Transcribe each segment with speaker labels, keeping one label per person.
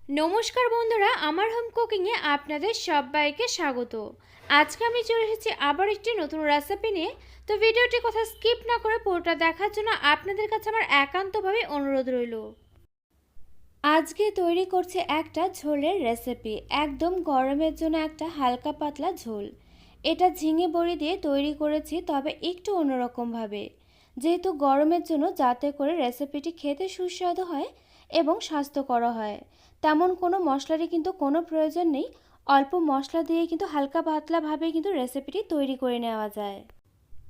Speaker 1: নমস্কার বন্ধুরা, আমার হোম কুকিংয়ে আপনাদের সবাইকে স্বাগত। আজকে আমি চলে এসেছি আবার একটি নতুন রেসিপি নিয়ে। তো ভিডিওটি কথা স্কিপ না করে পুরোটা দেখার জন্য আপনাদের কাছে আমার একান্তভাবে অনুরোধ রইল। আজকে তৈরি করছি একটা ঝোলের রেসিপি, একদম গরমের জন্য একটা হালকা পাতলা ঝোল। এটা ঝিঙে বড়ি দিয়ে তৈরি করেছি, তবে একটু অন্যরকমভাবে, যেহেতু গরমের জন্য, যাতে করে রেসিপিটি খেতে সুস্বাদু হয় এবং স্বাস্থ্যকর হয়। তেমন কোনো মশলারই কিন্তু কোনো প্রয়োজন নেই, অল্প মশলা দিয়ে কিন্তু হালকা পাতলাভাবে কিন্তু রেসিপিটি তৈরি করে নেওয়া যায়।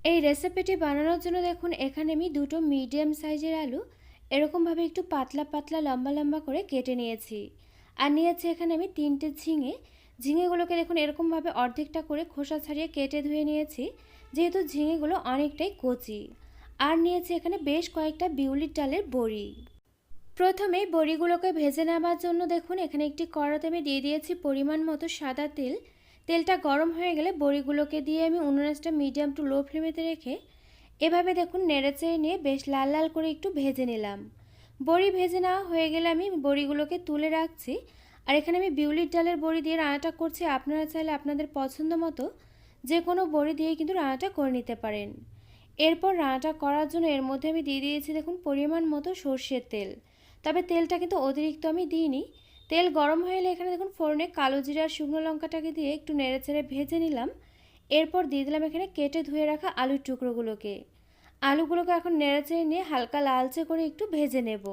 Speaker 1: এই রেসিপিটি বানানোর জন্য দেখুন, এখানে আমি দুটো মিডিয়াম সাইজের আলু এরকমভাবে একটু পাতলা পাতলা লম্বা লম্বা করে কেটে নিয়েছি। আর নিয়েছি এখানে আমি তিনটে ঝিঙেগুলোকে দেখুন এরকমভাবে অর্ধেকটা করে খোসা ছাড়িয়ে কেটে ধুয়ে নিয়েছি, যেহেতু ঝিঙেগুলো অনেকটাই কচি। আর নিয়েছি এখানে বেশ কয়েকটা বিউলির ডালের বড়ি। প্রথমেই বড়িগুলোকে ভেজে নেওয়ার জন্য দেখুন, এখানে একটি কড়াতে আমি দিয়ে দিয়েছি পরিমাণ মতো সাদা তেল। তেলটা গরম হয়ে গেলে বড়িগুলোকে দিয়ে আমি উনুনটা মিডিয়াম টু লো ফ্লেমেতে রেখে এভাবে দেখুন নেড়েচেড়ে নিয়ে বেশ লাল লাল করে একটু ভেজে নিলাম। বড়ি ভেজে নেওয়া হয়ে গেলে আমি বড়িগুলোকে তুলে রাখছি। আর এখানে আমি বিউলির ডালের বড়ি দিয়ে রান্নাটা করছি, আপনারা চাইলে আপনাদের পছন্দ মতো যে কোনো বড়ি দিয়ে কিন্তু রান্নাটা করে নিতে পারেন। এরপর রান্নাটা করার জন্য এর মধ্যে আমি দিয়ে দিয়েছি দেখুন পরিমাণ মতো সর্ষের তেল, তবে তেলটা কিন্তু অতিরিক্ত আমি দিইনি। তেল গরম হয়ে এলে এখানে দেখুন ফোড়নে কালো জিরা আর শুকনো লঙ্কাটাকে দিয়ে একটু নেড়েচেড়ে ভেজে নিলাম। এরপর দিয়ে দিলাম এখানে কেটে ধুয়ে রাখা আলুর টুকরোগুলোকে। আলুগুলোকে এখন নেড়েচেড়ে নিয়ে হালকা লালচে করে একটু ভেজে নেব।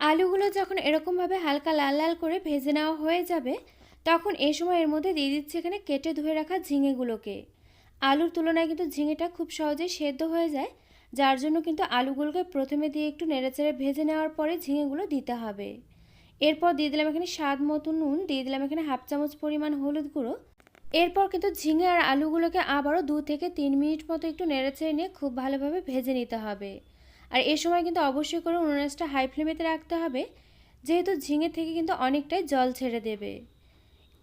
Speaker 1: আলুগুলো যখন এরকমভাবে হালকা লাল লাল করে ভেজে নেওয়া হয়ে যাবে, তখন এই সময় এর মধ্যে দিয়ে দিচ্ছি এখানে কেটে ধুয়ে রাখা ঝিঙেগুলোকে। আলুর তুলনায় কিন্তু ঝিঙেটা খুব সহজেই সেদ্ধ হয়ে যায়, যার জন্য কিন্তু আলুগুলোকে প্রথমে দিয়ে একটু নেড়েচেড়ে ভেজে নেওয়ার পরে ঝিঙেগুলো দিতে হবে। এরপর দিয়ে দিলাম এখানে স্বাদ মতো নুন, দিয়ে দিলাম এখানে হাফ চামচ পরিমাণ হলুদ গুঁড়ো। এরপর কিন্তু ঝিঙে আর আলুগুলোকে আবারও 2 থেকে 3 মিনিট মতো একটু নেড়েচেড়ে নিয়ে খুব ভালোভাবে ভেজে নিতে হবে। আর এই সময় কিন্তু অবশ্যই করে উনুনটা হাই ফ্লেমেতে রাখতে হবে, যেহেতু ঝিঙে থেকে কিন্তু অনেকটাই জল ছেড়ে দেবে।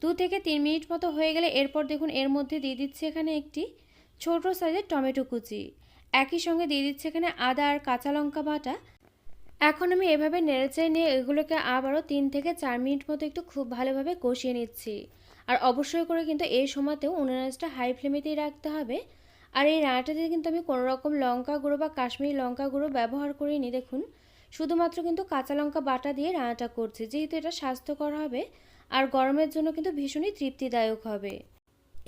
Speaker 1: 2 থেকে 3 মিনিট মতো হয়ে গেলে এরপর দেখুন এর মধ্যে দিয়ে দিচ্ছি এখানে একটি ছোট সাইজের টমেটো কুচি। একই সঙ্গে দিয়ে দিচ্ছি এখানে আদা আর কাঁচা লঙ্কা বাটা। এখন আমি এভাবে নেড়েচেড়ে নিয়ে এগুলোকে আবারও 3 থেকে 4 মিনিট মতো একটু খুব ভালোভাবে কষিয়ে নিচ্ছি। আর অবশ্যই করে কিন্তু এই সময়তেও উনুনটা হাই ফ্লেমেতেই রাখতে হবে। আর এই রান্নাটাতে কিন্তু আমি কোনো রকম লঙ্কা গুঁড়ো বা কাশ্মীরি লঙ্কা গুঁড়ো ব্যবহার করিনি। দেখুন, শুধুমাত্র কিন্তু কাঁচা লঙ্কা বাটা দিয়ে রান্নাটা করছি, যেহেতু এটা স্বাস্থ্যকর হবে আর গরমের জন্য কিন্তু ভীষণই তৃপ্তিদায়ক হবে।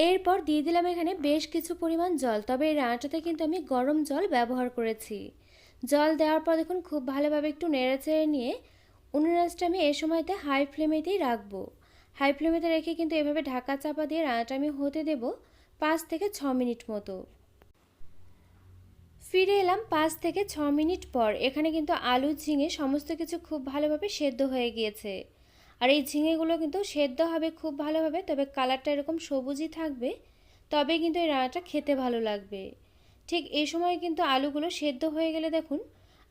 Speaker 1: এরপর দিয়ে দিলাম এখানে বেশ কিছু পরিমাণ জল, তবে এই রান্নাটাতে কিন্তু আমি গরম জল ব্যবহার করেছি। জল দেওয়ার পর দেখুন খুব ভালোভাবে একটু নেড়েচেড়ে নিয়ে উনুনটা আমি এই সময়তে হাই ফ্লেমেতেই রাখবো। হাই ফ্লেমেতে রেখে কিন্তু এভাবে ঢাকা চাপা দিয়ে রান্নাটা আমি হতে দেব 5 থেকে 6 মিনিট মতো। ফিরে এলাম 5 থেকে 6 মিনিট পর। এখানে কিন্তু আলু ঝিঙে সমস্ত কিছু খুব ভালোভাবে সেদ্ধ হয়ে গিয়েছে। আর এই ঝিঙেগুলো কিন্তু সেদ্ধ হবে খুব ভালোভাবে, তবে কালারটা এরকম সবুজই থাকবে, তবে কিন্তু এই রান্নাটা খেতে ভালো লাগবে। ঠিক এই সময় কিন্তু আলুগুলো সেদ্ধ হয়ে গেলে দেখুন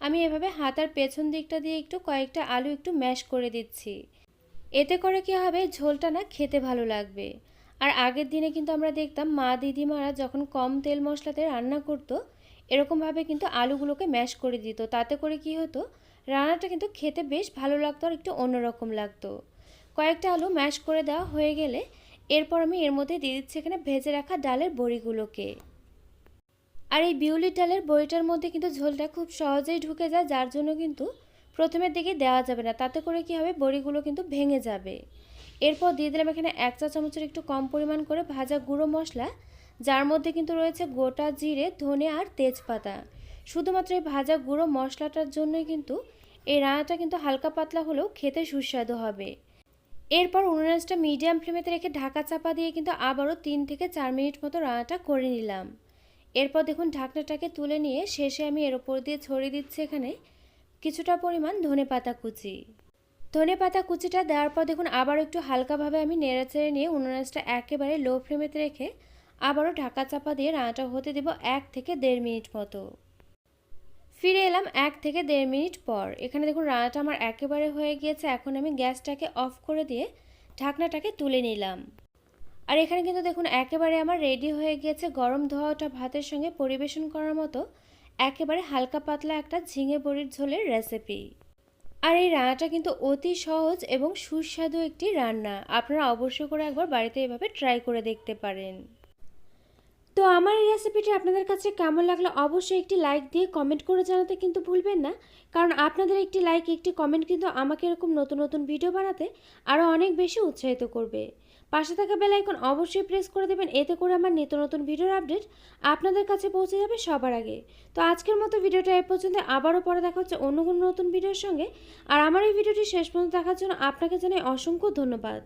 Speaker 1: আমি এভাবে হাতার পেছন দিকটা দিয়ে একটু কয়েকটা আলু একটু ম্যাশ করে দিচ্ছি। এতে করে কি হবে, ঝোলটা না খেতে ভালো লাগবে। আর আগের দিনে কিন্তু আমরা দেখতাম মা দিদিমারা যখন কম তেল মশলাতে রান্না করতো, এরকমভাবে কিন্তু আলুগুলোকে ম্যাশ করে দিত। তাতে করে কি হতো, রান্নাটা কিন্তু খেতে বেশ ভালো লাগতো আর একটু অন্যরকম লাগতো। কয়েকটা আলু ম্যাশ করে দেওয়া হয়ে গেলে এরপর আমি এর মধ্যে দিয়ে দিচ্ছি এখানে ভেজে রাখা ডালের বড়িগুলোকে। আর এই বিউলির ডালের বড়িটার মধ্যে কিন্তু ঝোলটা খুব সহজেই ঢুকে যায়, যার জন্য কিন্তু প্রথমের দিকে দেওয়া যাবে না, তাতে করে কি হবে, বড়িগুলো কিন্তু ভেঙে যাবে। এরপর দিয়ে দিলাম এখানে 1 চা চামচের একটু কম পরিমাণ করে ভাজা গুঁড়ো মশলা, যার মধ্যে কিন্তু রয়েছে গোটা জিরে, ধনে আর তেজপাতা। শুধুমাত্র এই ভাজা গুঁড়ো মশলাটার জন্যই কিন্তু এই রান্নাটা কিন্তু হালকা পাতলা হলেও খেতে সুস্বাদু হবে। এরপর উনুনটা মিডিয়াম ফ্লেমেতে রেখে ঢাকা চাপা দিয়ে কিন্তু আবারও 3 থেকে 4 মিনিট মতো রান্নাটা করে নিলাম। এরপর দেখুন ঢাকনাটাকে তুলে নিয়ে শেষে আমি এর ওপর দিয়ে ছড়িয়ে দিচ্ছি এখানে কিছুটা পরিমাণ ধনেপাতা কুচি। ধনেপাতা কুচিটা দেওয়ার পর দেখুন আবার একটু হালকাভাবে আমি নেড়েচেড়ে নিয়ে উনুনটা একেবারে লো ফ্লেমেতে রেখে আবারও ঢাকা চাপা দিয়ে রান্নাটা হতে দেব 1 থেকে 1.5 মিনিট মতো। ফিরে এলাম 1 থেকে 1.5 মিনিট পর। এখানে দেখুন রান্নাটা আমার একেবারে হয়ে গিয়েছে। এখন আমি গ্যাসটাকে অফ করে দিয়ে ঢাকনাটাকে তুলে নিলাম। আর এখানে কিন্তু দেখুন একেবারে আমার রেডি হয়ে গিয়েছে গরম ধোয়া ওঠা ভাতের সঙ্গে পরিবেশন করার মতো একেবারে হালকা পাতলা একটা ঝিঙে বড়ির ঝোলের রেসিপি। আর এই রান্নাটা কিন্তু অতি সহজ এবং সুস্বাদু একটি রান্না। আপনারা অবশ্যই করে একবার বাড়িতে এভাবে ট্রাই করে দেখতে পারেন। তো আমার এই রেসিপিটি আপনাদের কাছে কেমন লাগলো অবশ্যই একটি লাইক দিয়ে কমেন্ট করে জানাতে কিন্তু ভুলবেন না। কারণ আপনাদের একটি লাইক একটি কমেন্ট কিন্তু আমাকে এরকম নতুন নতুন ভিডিও বানাতে আরও অনেক বেশি উৎসাহিত করবে। পাশে থাকা বেল আইকন অবশ্যই প্রেস করে দেবেন, এতে করে আমার নিত্য নতুন ভিডিওর আপডেট আপনাদের কাছে পৌঁছে যাবে সবার আগে। তো আজকের মতো ভিডিওটা এ পর্যন্ত, আবারও পরে দেখা হচ্ছে অন্য কোনো নতুন ভিডিওর সঙ্গে। আর আমার এই ভিডিওটি শেষ পর্যন্ত দেখার জন্য আপনাকে জানাই অসংখ্য ধন্যবাদ।